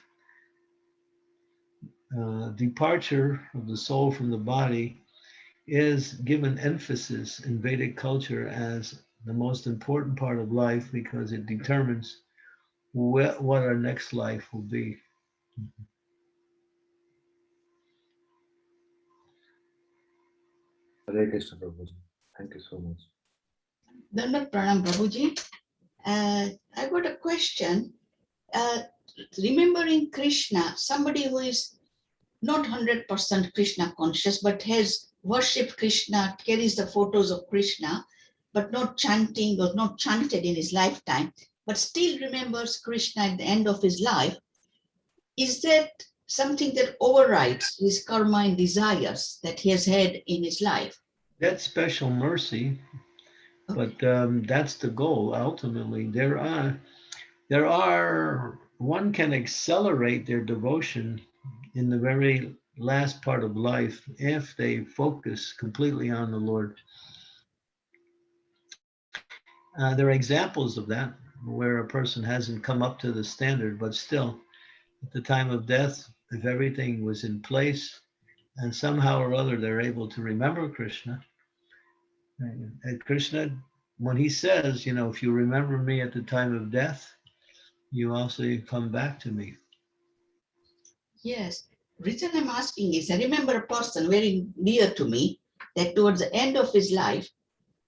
Departure of the soul from the body is given emphasis in Vedic culture as the most important part of life because it determines what our next life will be. Hare Krishna Prabhuji. Thank you so much. Dandavat Pranam Prabhuji. I got a question. Remembering Krishna, somebody who is not 100% Krishna conscious, but has worshipped Krishna, carries the photos of Krishna, but not chanting or not chanted in his lifetime, but still remembers Krishna at the end of his life, is that something that overrides his karma and desires that he has had in his life? That's special mercy, but that's the goal ultimately. One can accelerate their devotion in the very last part of life if they focus completely on the Lord. There are examples of that where a person hasn't come up to the standard, but still, at the time of death, if everything was in place and somehow or other they're able to remember Krishna, and Krishna, when he says, if you remember me at the time of death, you also come back to me. Yes. Reason I'm asking is I remember a person very dear to me that towards the end of his life,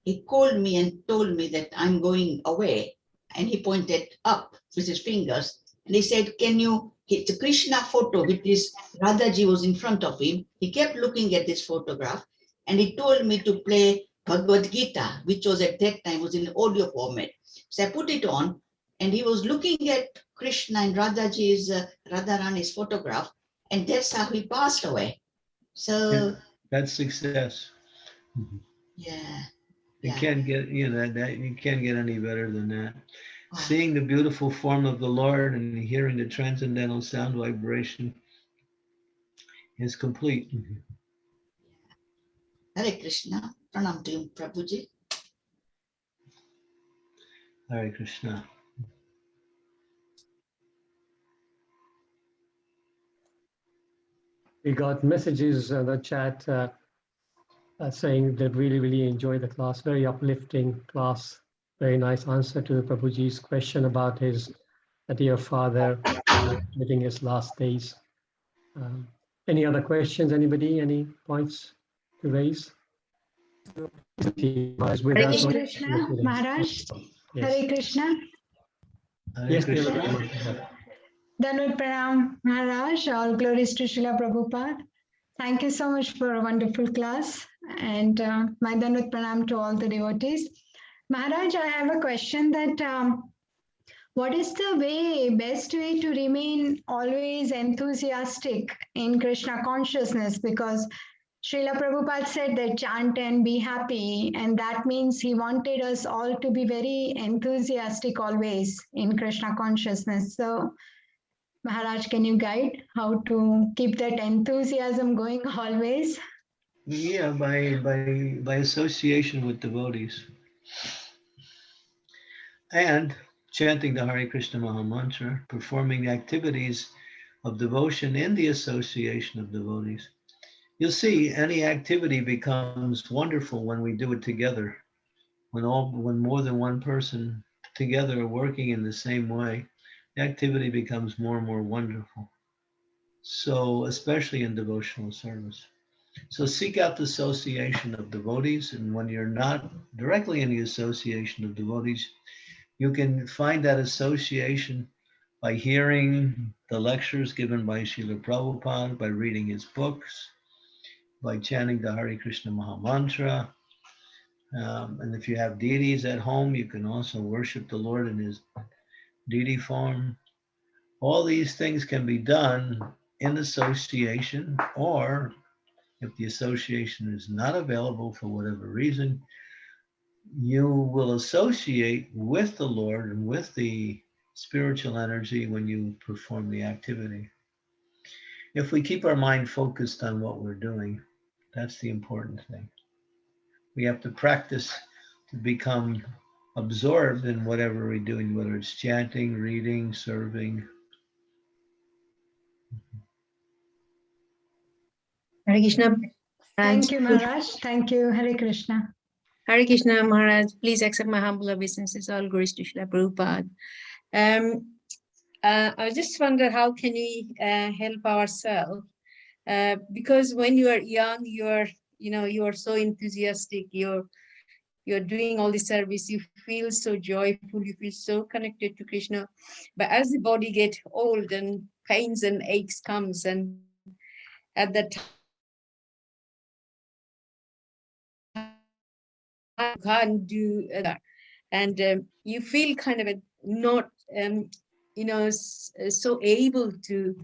he called me and told me that I'm going away. And he pointed up with his fingers. And he said, can you, it's a Krishna photo with this Radhaji was in front of him. He kept looking at this photograph and he told me to play Bhagavad Gita, which was at that time was in audio format. So I put it on and he was looking at Krishna and Radhaji's, Radharani's photograph. And that's how he passed away. So that's success. yeah. You can't get that you can't get any better than that. Seeing the beautiful form of the Lord and hearing the transcendental sound vibration is complete. Hare Krishna. Pranam to you, Prabhuji. Hare Krishna. We got messages in the chat saying that really enjoyed the class, very uplifting class, very nice answer to the Prabhuji's question about his dear father living his last days. Any other questions, anybody, any points to raise? Hare Krishna, Maharaj. Yes. Hare Krishna. Yes, Dandavat Pranam, Maharaj. All glories to Srila Prabhupada. Thank you so much for a wonderful class. And my Dandavat Pranam to all the devotees. Maharaj, I have a question that what is the best way to remain always enthusiastic in Krishna consciousness? Because Srila Prabhupada said that chant and be happy, and that means he wanted us all to be very enthusiastic always in Krishna consciousness. So, Maharaj, can you guide how to keep that enthusiasm going always? Yeah, by association with devotees. And chanting the Hare Krishna Maha Mantra, performing the activities of devotion in the association of devotees. You'll see any activity becomes wonderful when we do it together. When more than one person together are working in the same way, the activity becomes more and more wonderful. So, especially in devotional service. So seek out the association of devotees, and when you're not directly in the association of devotees, you can find that association by hearing the lectures given by Srila Prabhupada, by reading his books, by chanting the Hare Krishna Maha Mantra. And if you have deities at home, you can also worship the Lord in his deity form. All these things can be done in association, or if the association is not available for whatever reason, you will associate with the Lord and with the spiritual energy when you perform the activity. If we keep our mind focused on what we're doing, that's the important thing. We have to practice to become absorbed in whatever we're doing, whether it's chanting, reading, serving. Hare Krishna. Thank you, Maharaj. Thank you. Hare Krishna. Hare Krishna, Maharaj. Please accept my humble obeisances. All glories to Srila Prabhupada. I just wonder how can we help ourselves? Because when you are young, you are so enthusiastic. You're doing all the service. You feel so joyful. You feel so connected to Krishna. But as the body gets old and pains and aches comes, and at that time can't do that, and you feel kind of not so able to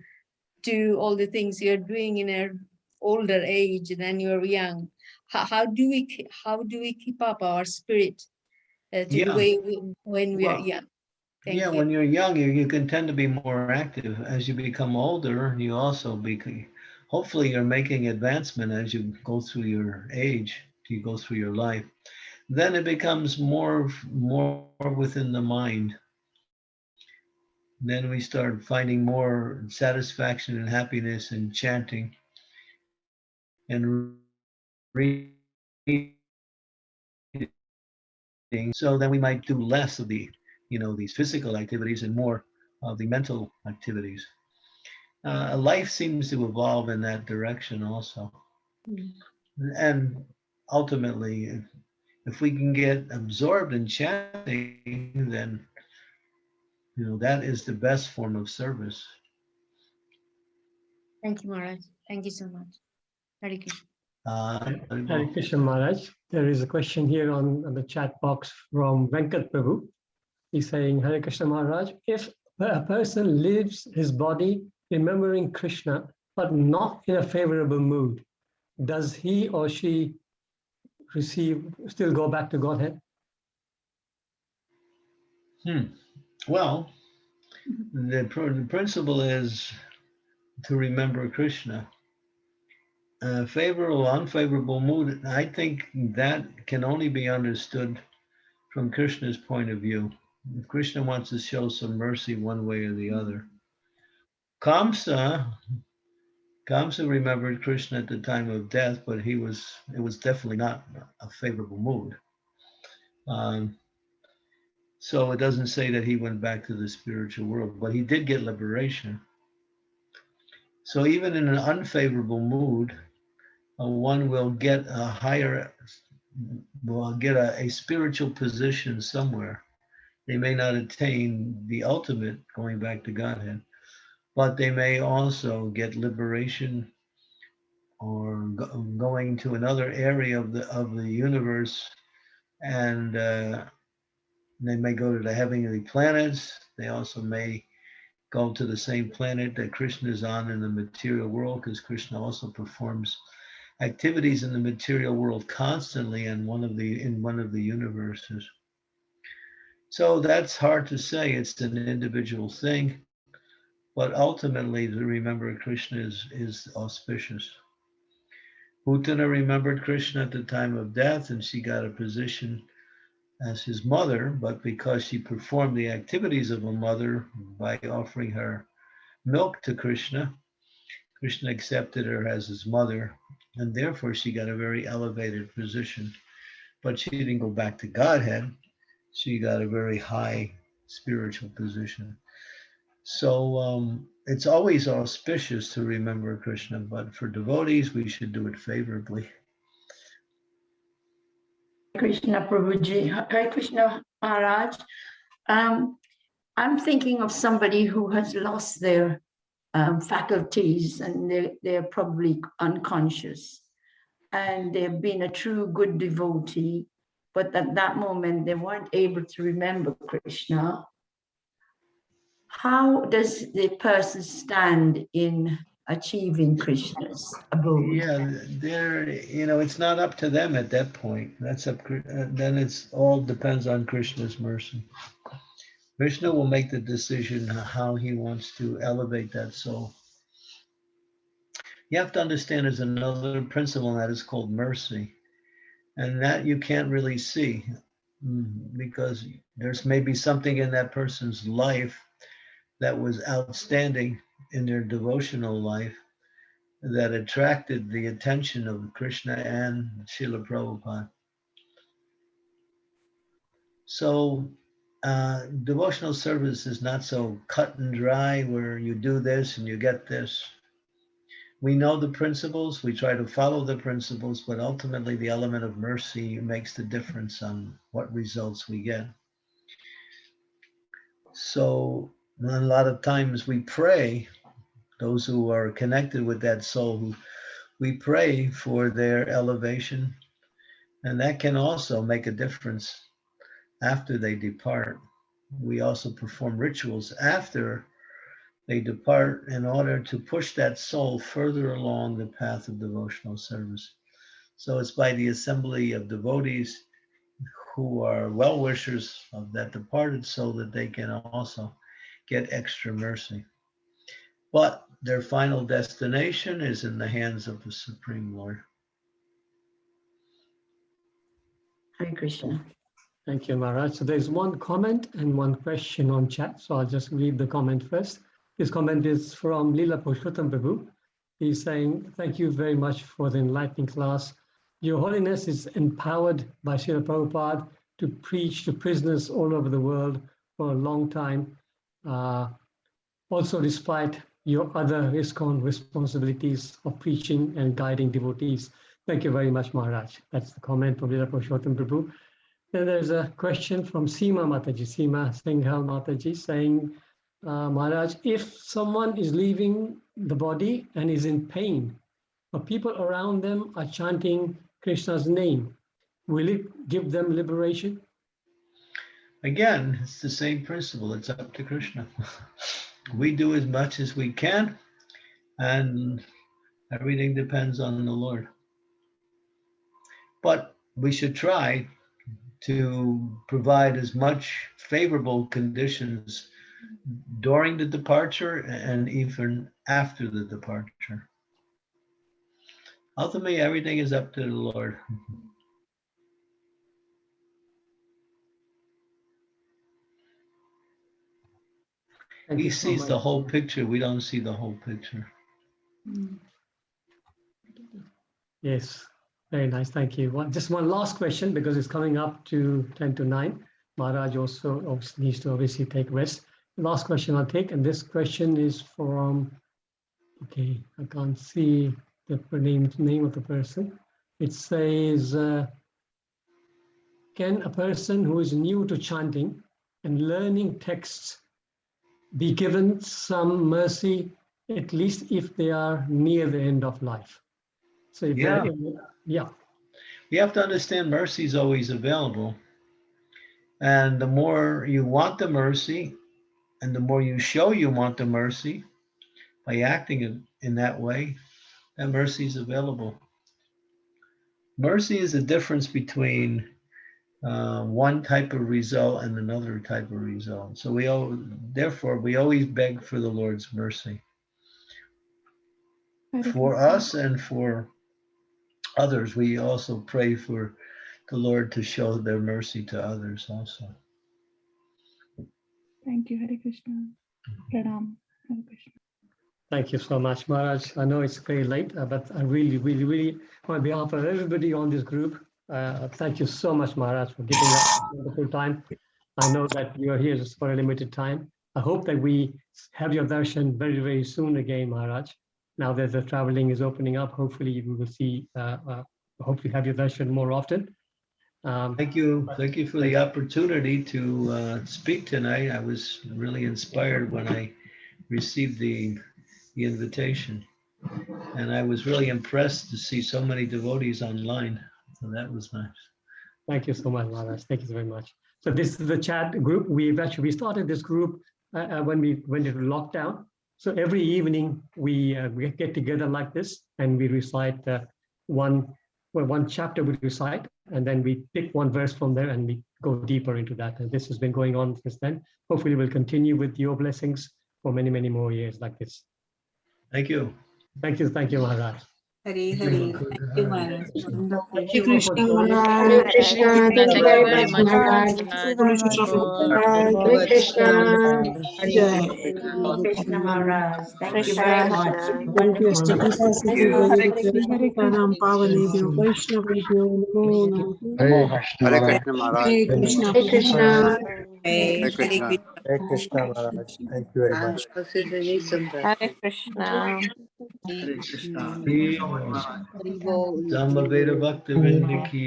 do all the things you're doing in an older age than you're young. How do we keep up our spirit to the Yeah. way when we are Well, young? yeah, Thank you. when you're young, you can tend to be more active. As you become older, you also hopefully you're making advancement as you go through your age, you go through your life. Then it becomes more within the mind. Then we start finding more satisfaction and happiness in chanting and reading. So then we might do less of these physical activities and more of the mental activities. Life seems to evolve in that direction also. And ultimately, if we can get absorbed in chanting, then that is the best form of service. Thank you, Maharaj. Thank you so much. Hare Krishna. Hare Krishna Maharaj. There is a question here on the chat box from Venkat Prabhu. He's saying, Hare Krishna Maharaj, if a person leaves his body remembering Krishna, but not in a favorable mood, does he or she still go back to Godhead? Well, the principle is to remember Krishna. Favorable, unfavorable mood, I think that can only be understood from Krishna's point of view. If Krishna wants to show some mercy one way or the other. Kamsa remembered Krishna at the time of death, but it was definitely not a favorable mood. So it doesn't say that he went back to the spiritual world, but he did get liberation. So even in an unfavorable mood, one will get a spiritual position somewhere. They may not attain the ultimate, going back to Godhead, but they may also get liberation or going to another area of the universe, and they may go to the heavenly planets. They also may go to the same planet that Krishna is on in the material world, because Krishna also performs activities in the material world constantly in one of the universes. So that's hard to say. It's an individual thing, but ultimately to remember Krishna is auspicious. Putana remembered Krishna at the time of death, and she got a position as his mother, but because she performed the activities of a mother by offering her milk to Krishna, Krishna accepted her as his mother, and therefore she got a very elevated position. But she didn't go back to Godhead. She got a very high spiritual position. So it's always auspicious to remember Krishna, but for devotees, we should do it favorably. Krishna Prabhuji, Hare Krishna Maharaj. I'm thinking of somebody who has lost their faculties, and they're probably unconscious, and they've been a true good devotee, but at that moment they weren't able to remember Krishna. How does the person stand in achieving Krishna's abode? Yeah, it's not up to them at that point. That's up. Then it's all depends on Krishna's mercy. Krishna will make the decision how he wants to elevate that soul. You have to understand there's another principle, and that is called mercy. And that you can't really see because there's maybe something in that person's life that was outstanding in their devotional life that attracted the attention of Krishna and Srila Prabhupada. So devotional service is not so cut and dry where you do this and you get this. We know the principles, we try to follow the principles, but ultimately the element of mercy makes the difference on what results we get. So a lot of times we pray those who are connected with that soul, who we pray for their elevation, and that can also make a difference after they depart. We also perform rituals after they depart in order to push that soul further along the path of devotional service. So it's by the assembly of devotees who are well-wishers of that departed soul that they can also get extra mercy. But their final destination is in the hands of the Supreme Lord. Hare Krishna. Thank you, Maharaj. So there's one comment and one question on chat. So I'll just read the comment first. This comment is from Lila Purushottam Prabhu. He's saying, thank you very much for the enlightening class. Your Holiness is empowered by Srila Prabhupada to preach to prisoners all over the world for a long time. Also, despite your other ISKCON responsibilities of preaching and guiding devotees. Thank you very much, Maharaj. That's the comment from Lila Purushottam Prabhu. Then there's a question from Seema Mataji, Seema Singhal Mataji, saying, Maharaj, if someone is leaving the body and is in pain, but people around them are chanting Krishna's name, will it give them liberation? Again, it's the same principle. It's up to Krishna. We do as much as we can, and everything depends on the Lord. But we should try to provide as much favorable conditions during the departure and even after the departure. Ultimately, everything is up to the Lord. He sees the whole picture. We don't see the whole picture. Yes, very nice. Thank you. Just one last question, because it's coming up to 10 to 9. Maharaj also needs to obviously take rest. Last question I'll take, and this question is from, okay, I can't see the name of the person. It says, can a person who is new to chanting and learning texts be given some mercy, at least if they are near the end of life? So if yeah. We have to understand mercy is always available. And the more you want the mercy, and the more you show you want the mercy, by acting in that way, that mercy is available. Mercy is the difference between one type of result and another type of result. So therefore, we always beg for the Lord's mercy for us and for others. We also pray for the Lord to show their mercy to others also. Thank you, Hare Krishna. Pranam, Hare Krishna. Thank you so much, Maharaj. I know it's very late, but I really, on behalf of everybody on this group, thank you so much, Maharaj, for giving us a wonderful time. I know that you are here just for a limited time. I hope that we have your darshan very, very soon again, Maharaj. Now that the traveling is opening up, hopefully we will see, hopefully have your darshan more often. Thank you for the opportunity to speak tonight. I was really inspired when I received the invitation, and I was really impressed to see so many devotees online. So that was nice. Thank you so much, Maharaj. Thank you very much. So this is the chat group. We started this group when we went into lockdown. So every evening we get together like this, and we recite one chapter we recite, and then we pick one verse from there and we go deeper into that. And this has been going on since then. Hopefully we'll continue with your blessings for many, many more years like this. Thank you. Thank you, Maharaj. Hare Hare. Thank you, Maharaj. Wonderful. Hare Krishna, Hare Krishna. Thank you very much, Maharaj. Hare Krishna. Jai. Hare Krishna Maharaj. Thank you Krishna very Krishna. much. Thank you, Wonderful. Hare Krishna. Hare Krishna Maharaj. Hare Krishna. Hare Krishna. Hare Hare Krishna. Hare Krishna Maharaj. Thank you very much. Hare Krishna. Hare Krishna. Samaveda Bhakta Vrinda ki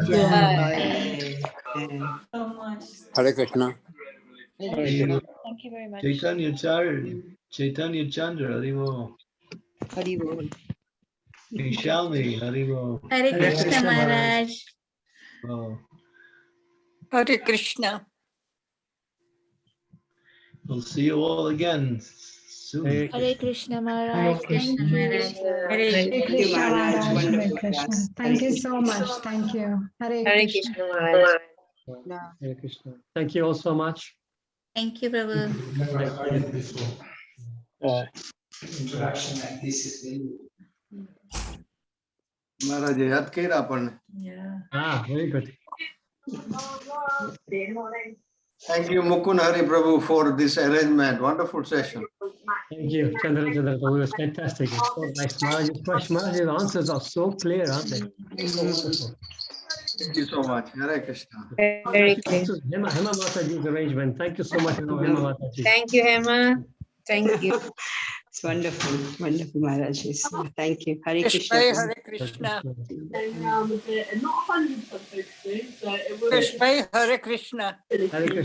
jai. Hare Krishna. Chaitanya Chari. Chaitanya Chandra, Haribo. Haribo. Vishalmi, Haribo. Hare Krishna Maharaj. Oh, Hare Krishna. we'll see you all again soon. Hare Krishna Maharaj. Thank you. Hare Krishna Maharaj. Wonderful class. Thank you so much. Thank you. Hare Hare Krishna. Krishna Maharaj. Hare Krishna. Thank you all so much. Thank you, Prabhu. Interaction like this is very Maharaja યાદ કર્યા આપણને. Very good. Thank you, Mukund Hari Prabhu, for this arrangement. Wonderful session. Thank you, Chandra. It was fantastic. It's so nice. Maharaj's answers are so clear, aren't they? So wonderful. Thank you so much. Hare Krishna. Very clear. Hema Mataji's arrangement. Thank you so much, Hema Mataji. Thank you, Hema. Thank you. It's wonderful, wonderful Maharaj. Thank you. Hare Krishna. Hare Krishna. Hare Krishna.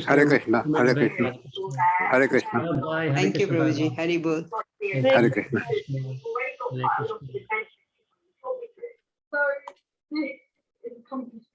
Hare Krishna. Hare Krishna. Hare Krishna. Thank you, Prabhuji. Hari Bol. Hare Krishna. Hare Krishna.